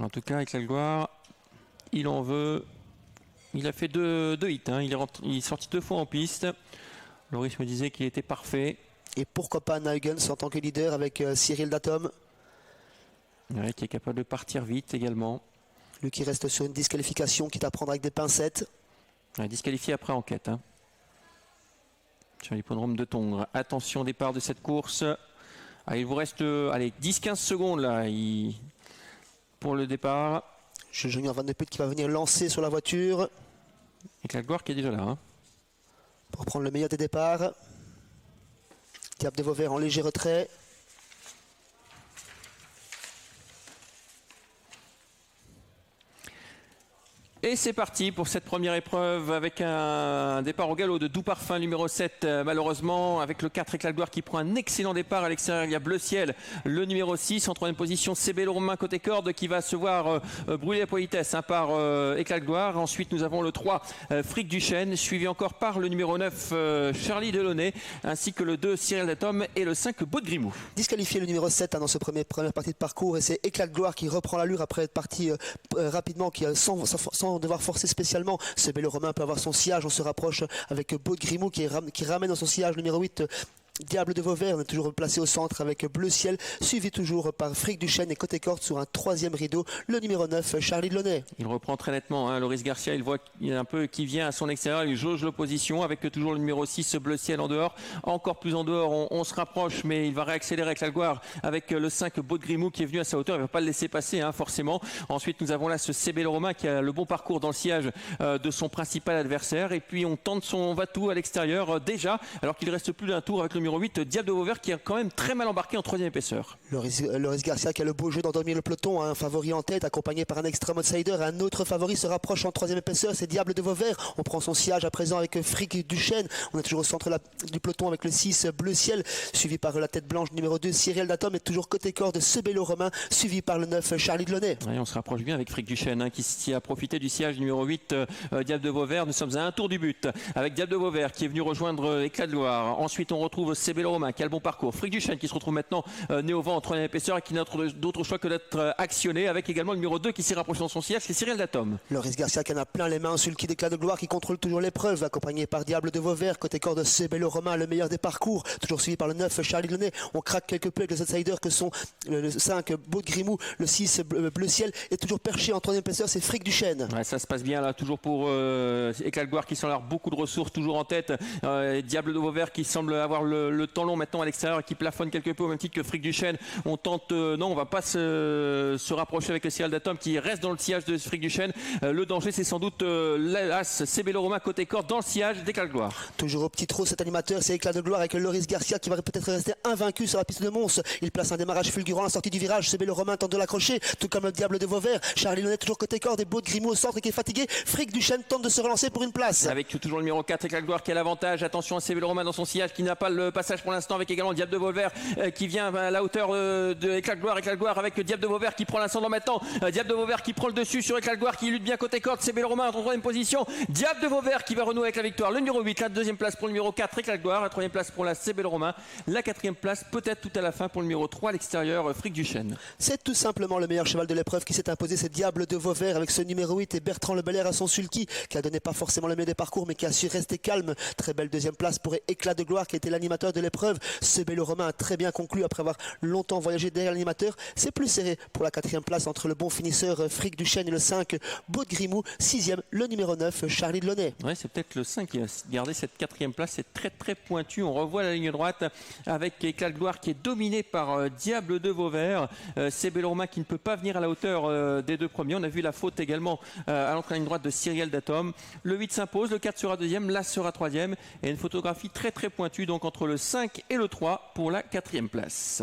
En tout cas, Éclat de Gloire, il en veut. Il a fait deux hits. Hein. Il est sorti 2 fois en piste. Loris me disait qu'il était parfait. Et pourquoi pas Huygens en tant que leader avec Cyril Datom. Ouais, qui est capable de partir vite également. Lui qui reste sur une disqualification, quitte à prendre avec des pincettes. Ouais, disqualifié après enquête. Hein. Sur l'hippodrome de Tongres. Attention au départ de cette course. Ah, il vous reste 10-15 secondes là, pour le départ. Junior Van de Put qui va venir lancer sur la voiture. Éclat de Gloire qui est déjà là. Hein. Pour prendre le meilleur des départs. Diable de Vauvert en léger retrait. Et c'est parti pour cette première épreuve avec un départ au galop de Doux Parfum numéro 7 malheureusement avec le 4 Éclat de Gloire qui prend un excellent départ à l'extérieur. Il y a Bleu Ciel, le numéro 6 en 3e position. CB Le Romain côté corde qui va se voir brûler la politesse hein, par Éclat de Gloire. Ensuite nous avons le 3 Fric du Chêne suivi encore par le numéro 9 Charlie Delaunay ainsi que le 2 Cyril Datom et le 5 Beau de Grimou. Disqualifié le numéro 7 hein, dans ce première partie de parcours et c'est Éclat de Gloire qui reprend l'allure après être parti rapidement qui sans devoir forcer spécialement. Ce Bello Romain peut avoir son sillage. On se rapproche avec Beau de Grimou qui ramène dans son sillage le numéro 8 Diable de Vauvert. On est toujours placé au centre avec Bleu Ciel, suivi toujours par Fric du Chêne et côté corde sur un 3e rideau, le numéro 9 Charlie Delaunay. Il reprend très nettement, hein. Loris Garcia, il voit qu'il y a un peu qui vient à son extérieur, il jauge l'opposition avec toujours le numéro 6 Bleu Ciel en dehors, encore plus en dehors, on se rapproche mais il va réaccélérer avec la gloire avec le 5 Beau de Grimou qui est venu à sa hauteur, il ne va pas le laisser passer hein, forcément. Ensuite nous avons là ce CB Le Romain qui a le bon parcours dans le sillage de son principal adversaire et puis on tente son va-tout à l'extérieur déjà alors qu'il reste plus d'un tour avec le numéro 8 Diable de Vauvert qui est quand même très mal embarqué en 3e épaisseur. Loris Garcia qui a le beau jeu d'endormir le peloton, un favori en tête accompagné par un extrême outsider. Un autre favori se rapproche en 3e épaisseur, c'est Diable de Vauvert. On prend son sillage à présent avec Fric du Chêne. On est toujours au centre du peloton avec le 6 Bleu Ciel, suivi par la tête blanche numéro 2 Cyril Datom et toujours côté corde ce Bello Romain, suivi par le 9 Charlie Delaunay. Ouais, on se rapproche bien avec Fric du Chêne hein, qui a profité du sillage numéro 8 Diable de Vauvert. Nous sommes à un tour du but avec Diable de Vauvert qui est venu rejoindre Éclat de Gloire. Ensuite on retrouve CB Le Romain qui a le bon parcours. Fric du Chêne qui se retrouve maintenant né au vent en 3e épaisseur et qui n'a d'autre choix que d'être actionné avec également le numéro 2 qui s'est rapproché dans son sillage, c'est Cyril Datom. Loris Garcia qui en a plein les mains, Sulky d'Éclat de Gloire qui contrôle toujours l'épreuve, accompagné par Diable de Vauvert, côté corde ce Bello Romain, le meilleur des parcours, toujours suivi par le 9 Charlie Delaunay. On craque quelque peu avec les outsiders que sont le 5 Beau de Grimou, le 6 Bleu Ciel et toujours perché en 3e épaisseur, c'est Fric du Chêne. Ouais, ça se passe bien là, toujours pour Éclat de Gloire qui semble avoir beaucoup de ressources, toujours en tête. Diable de Vauvert qui semble avoir le temps long maintenant à l'extérieur qui plafonne quelque peu au même titre que Fric du Chêne. On tente, non, on va pas se rapprocher avec le Cyril Datom qui reste dans le sillage de Fric du Chêne. Le danger, c'est sans doute l'As CB Le Romain côté corde dans le sillage d'Éclat de Gloire. Toujours au petit trot cet animateur, c'est Éclat de Gloire avec Loris Garcia qui va peut-être rester invaincu sur la piste de Mons. Il place un démarrage fulgurant à la sortie du virage. CB Le Romain tente de l'accrocher, tout comme le Diable de Vauvert. Charlie Delaunay toujours côté corde et Beau de Grimou au centre qui est fatigué. Fric du Chêne tente de se relancer pour une place. Avec toujours le numéro 4 Éclat de Gloire qui a l'avantage. Attention à CB Le Romain dans son sillage qui n'a pas le passage pour l'instant avec également Diable de Vauvert qui vient à la hauteur de Éclat de Gloire avec Diable de Vauvert qui prend l'ascendant maintenant. Diable de Vauvert qui prend le dessus sur Éclat de Gloire qui lutte bien côté corde. CB Le Romain en 3e position. Diable de Vauvert qui va renouer avec la victoire. Le numéro 8, la 2e place pour le numéro 4 Éclat de Gloire, la 3e place pour la CB Le Romain, la 4e place peut-être tout à la fin pour le numéro 3 à l'extérieur Fric du Chêne. C'est tout simplement le meilleur cheval de l'épreuve qui s'est imposé, c'est Diable de Vauvert avec ce numéro 8 et Bertrand Le Belair à son sulky qui a donné pas forcément le mieux des parcours mais qui a su rester calme. Très belle 2e place pour Éclat de Gloire qui était l'animateur de l'épreuve. CB Le Romain a très bien conclu après avoir longtemps voyagé derrière l'animateur. C'est plus serré pour la 4e place entre le bon finisseur Fric du Chêne et le 5 Beau de Grimou. 6e, le numéro 9 Charlie Delaunay. Ouais, c'est peut-être le 5 qui a gardé cette 4e place. C'est très très pointu. On revoit la ligne droite avec Éclat de Gloire qui est dominé par Diable de Vauvert. CB Le Romain qui ne peut pas venir à la hauteur des 2 premiers. On a vu la faute également à l'entrée ligne droite de Cyril Datom. Le 8 s'impose, le 4 sera 2e, l'As sera 3e. Et une photographie très très pointue donc entre le 5 et le 3 pour la 4e place.